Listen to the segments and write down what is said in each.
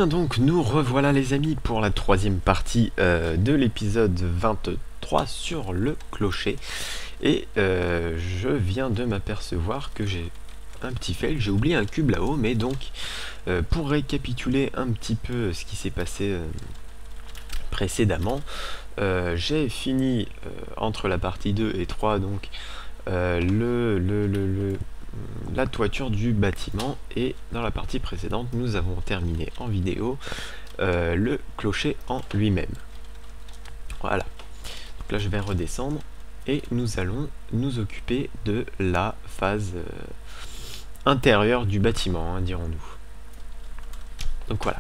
bien, donc nous revoilà les amis pour la troisième partie de l'épisode 23 sur le clocher. Et je viens de m'apercevoir que j'ai un petit fail, j'ai oublié un cube là-haut, mais donc pour récapituler un petit peu ce qui s'est passé précédemment, j'ai fini entre la partie 2 et 3 donc la toiture du bâtiment, et dans la partie précédente nous avons terminé en vidéo le clocher en lui-même. Voilà, donc là je vais redescendre et nous allons nous occuper de la phase intérieure du bâtiment, hein, dirons-nous. Donc voilà,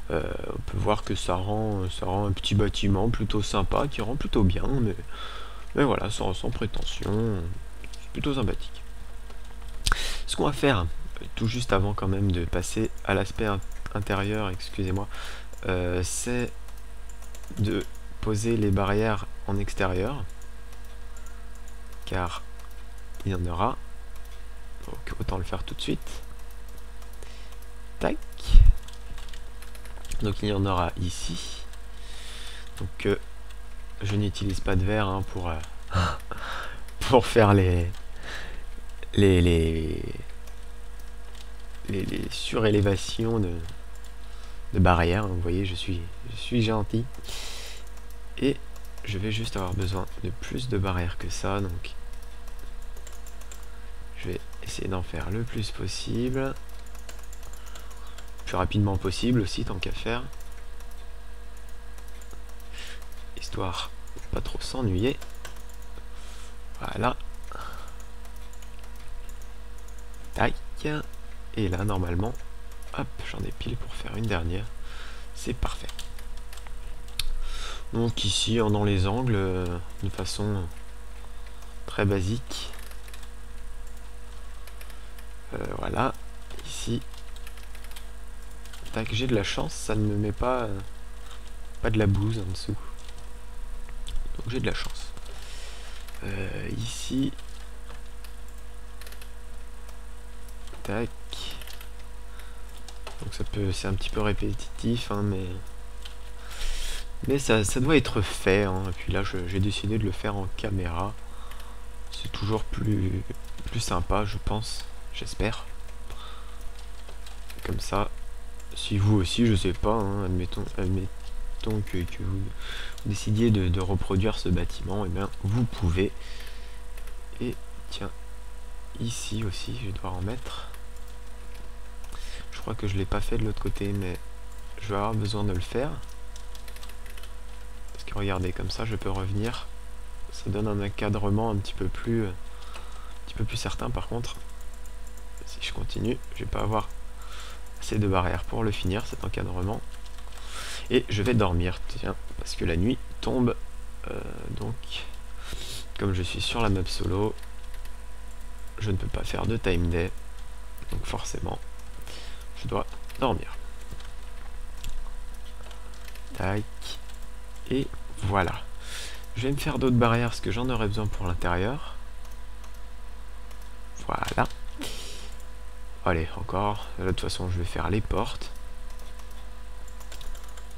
on peut voir que ça rend un petit bâtiment plutôt sympa, qui rend plutôt bien, mais voilà, sans prétention, c'est plutôt sympathique. Ce qu'on va faire, tout juste avant quand même de passer à l'aspect intérieur, excusez-moi, c'est de poser les barrières en extérieur, car il y en aura, donc autant le faire tout de suite. Tac. Donc il y en aura ici. Donc je n'utilise pas de verre hein, pour faire les surélévations de barrières. Vous voyez, je suis gentil. Et je vais juste avoir besoin de plus de barrières que ça, donc je vais essayer d'en faire le plus possible, le plus rapidement possible aussi, tant qu'à faire, histoire de pas trop s'ennuyer. Voilà. Tac. Et là, normalement, hop, j'en ai pile pour faire une dernière. C'est parfait. Donc ici, dans les angles, de façon très basique. Voilà. Ici. Tac, j'ai de la chance, ça ne me met pas de la bouse en dessous. Donc j'ai de la chance. Ici. Tac. Donc c'est un petit peu répétitif, hein, mais ça doit être fait, hein. Et puis là j'ai décidé de le faire en caméra. C'est toujours plus sympa, je pense, j'espère. Comme ça, si vous aussi, je sais pas, hein, admettons que vous décidiez de reproduire ce bâtiment, et bien vous pouvez. Et tiens, ici aussi, je vais devoir en mettre. Je crois que je l'ai pas fait de l'autre côté, mais je vais avoir besoin de le faire. Parce que regardez, comme ça je peux revenir. Ça donne un encadrement un petit peu plus certain. Par contre, si je continue, je vais pas avoir assez de barrières pour le finir, cet encadrement. Et je vais dormir, tiens, parce que la nuit tombe. Donc, comme je suis sur la map solo, je ne peux pas faire de time day. Donc forcément, je dois dormir. Tac. Et voilà. Je vais me faire d'autres barrières parce que j'en aurai besoin pour l'intérieur. Voilà. Allez, encore. De toute façon, je vais faire les portes.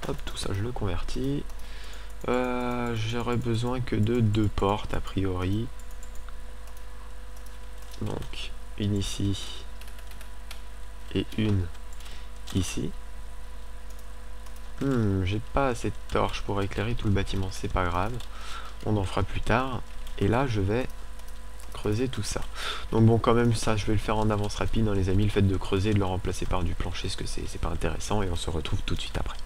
Hop, tout ça, je le convertis. J'aurais besoin que de 2 portes, a priori. Donc, une ici. Et une ici. J'ai pas assez de torches pour éclairer tout le bâtiment, c'est pas grave. On en fera plus tard. Et là, je vais creuser tout ça. Donc bon, quand même, ça, je vais le faire en avance rapide, hein, les amis. Le fait de creuser et de le remplacer par du plancher, ce que c'est pas intéressant. Et on se retrouve tout de suite après.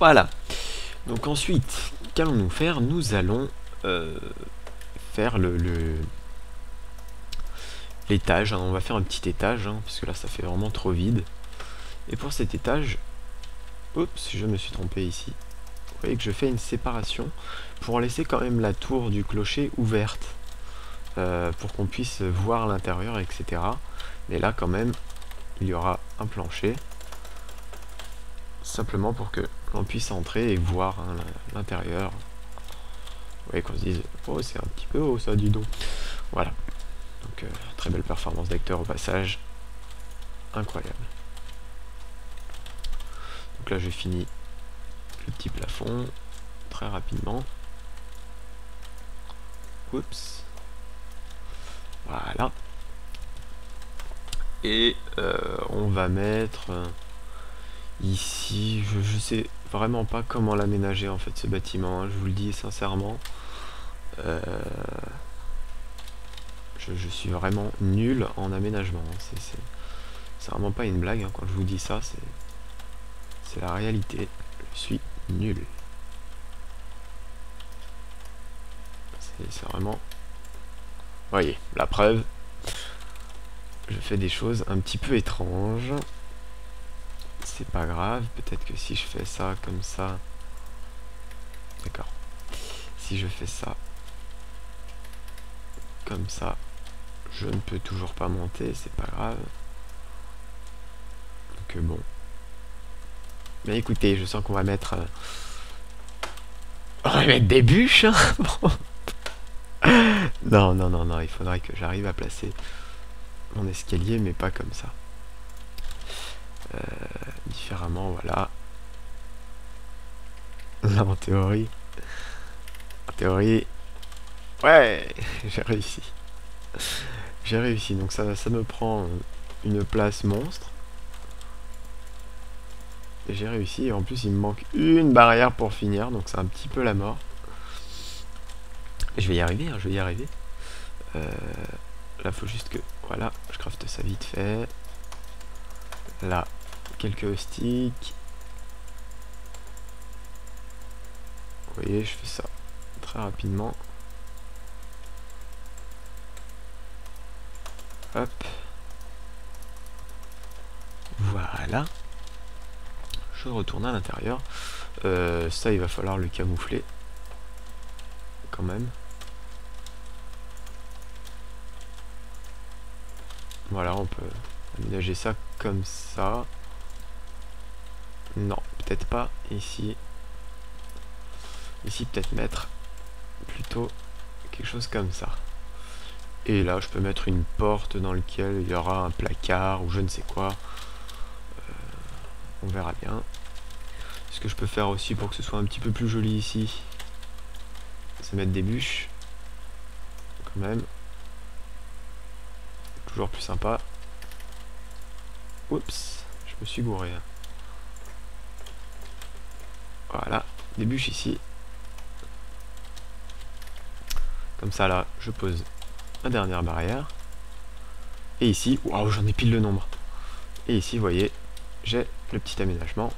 Voilà. Donc ensuite, qu'allons-nous faire? Nous allons faire l'étage. Hein. On va faire un petit étage, hein, parce que là ça fait vraiment trop vide. Et pour cet étage, oups, je me suis trompé ici. Vous voyez que je fais une séparation pour laisser quand même la tour du clocher ouverte. Pour qu'on puisse voir l'intérieur, etc. Mais là quand même, il y aura un plancher. Simplement pour que l'on puisse entrer et voir hein, l'intérieur. Vous voyez qu'on se dise, oh c'est un petit peu haut ça, dis donc. Voilà. Donc très belle performance d'acteur au passage. Incroyable. Donc là je finis le petit plafond très rapidement. Oups. Voilà. Et on va mettre ici, je sais vraiment pas comment l'aménager en fait ce bâtiment, hein, je vous le dis sincèrement. Je suis vraiment nul en aménagement. C'est vraiment pas une blague hein, quand je vous dis ça, c'est la réalité. Je suis nul. C'est vraiment... Voyez, la preuve. Je fais des choses un petit peu étranges. C'est pas grave, peut-être que si je fais ça comme ça... D'accord. Si je fais ça comme ça, je ne peux toujours pas monter, c'est pas grave. Donc bon. Mais écoutez, je sens qu'on va mettre... on va mettre des bûches hein. Bon. Non, non, non, non, il faudrait que j'arrive à placer mon escalier, mais pas comme ça. Différemment, voilà. Là, en théorie... Ouais, j'ai réussi. J'ai réussi, donc ça me prend une place monstre. Et j'ai réussi, et en plus il me manque une barrière pour finir, donc c'est un petit peu la mort. Je vais y arriver, hein, je vais y arriver. Là, faut juste que... Voilà, je crafte ça vite fait. Là, quelques sticks. Vous voyez, je fais ça très rapidement. Hop. Voilà. Je retourne à l'intérieur. Ça, il va falloir le camoufler. Quand même. Voilà, on peut aménager ça comme ça. Non, peut-être pas ici. Ici, peut-être mettre plutôt quelque chose comme ça. Et là, je peux mettre une porte dans laquelle il y aura un placard ou je ne sais quoi. On verra bien. Ce que je peux faire aussi pour que ce soit un petit peu plus joli ici, c'est mettre des bûches. Quand même. Toujours plus sympa. Oups, je me suis gouré. Voilà, des bûches ici. Comme ça là, je pose ma dernière barrière. Et ici, waouh, j'en ai pile le nombre. Et ici, vous voyez, j'ai le petit aménagement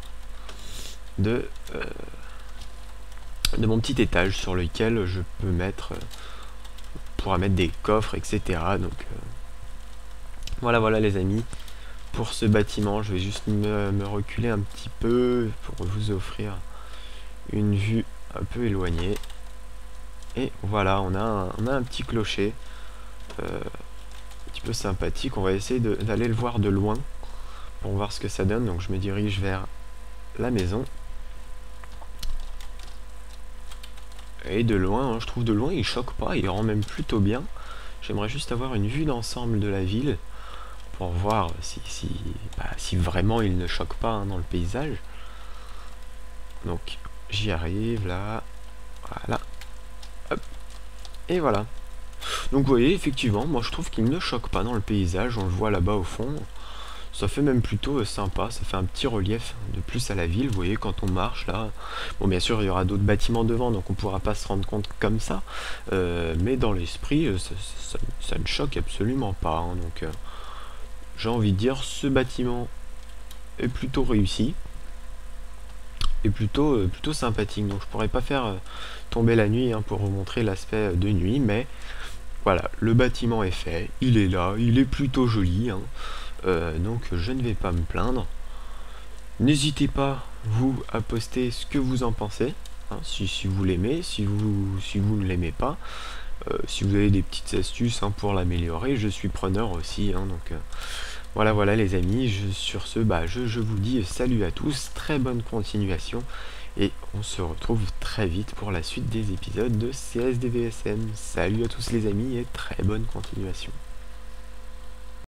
de mon petit étage sur lequel je peux mettre, pourra mettre des coffres, etc. Donc voilà, voilà les amis. Pour ce bâtiment, je vais juste me reculer un petit peu pour vous offrir une vue un peu éloignée. Et voilà, on a un petit clocher un petit peu sympathique. On va essayer d'aller le voir de loin pour voir ce que ça donne. Donc je me dirige vers la maison. Et de loin, hein, je trouve de loin, il choque pas, il rend même plutôt bien. J'aimerais juste avoir une vue d'ensemble de la ville pour voir si vraiment il ne choque pas hein, dans le paysage. Donc j'y arrive là, voilà. Hop. Et voilà. Donc vous voyez, effectivement, moi je trouve qu'il ne choque pas dans le paysage, on le voit là-bas au fond. Ça fait même plutôt sympa, ça fait un petit relief de plus à la ville, vous voyez, quand on marche là. Bon, bien sûr, il y aura d'autres bâtiments devant, donc on pourra pas se rendre compte comme ça. Mais dans l'esprit, ça ne choque absolument pas. Hein, donc, j'ai envie de dire, ce bâtiment est plutôt réussi. est plutôt sympathique. Donc je pourrais pas faire tomber la nuit, hein, pour vous montrer l'aspect de nuit, mais voilà, le bâtiment est fait, il est là, il est plutôt joli, hein. Donc je ne vais pas me plaindre. N'hésitez pas, vous, à poster ce que vous en pensez, hein, si vous l'aimez, si vous ne l'aimez pas. Si vous avez des petites astuces, hein, pour l'améliorer, je suis preneur aussi, hein. Donc voilà les amis, sur ce, je vous dis salut à tous, très bonne continuation, et on se retrouve très vite pour la suite des épisodes de CSDVSM. Salut à tous les amis et très bonne continuation.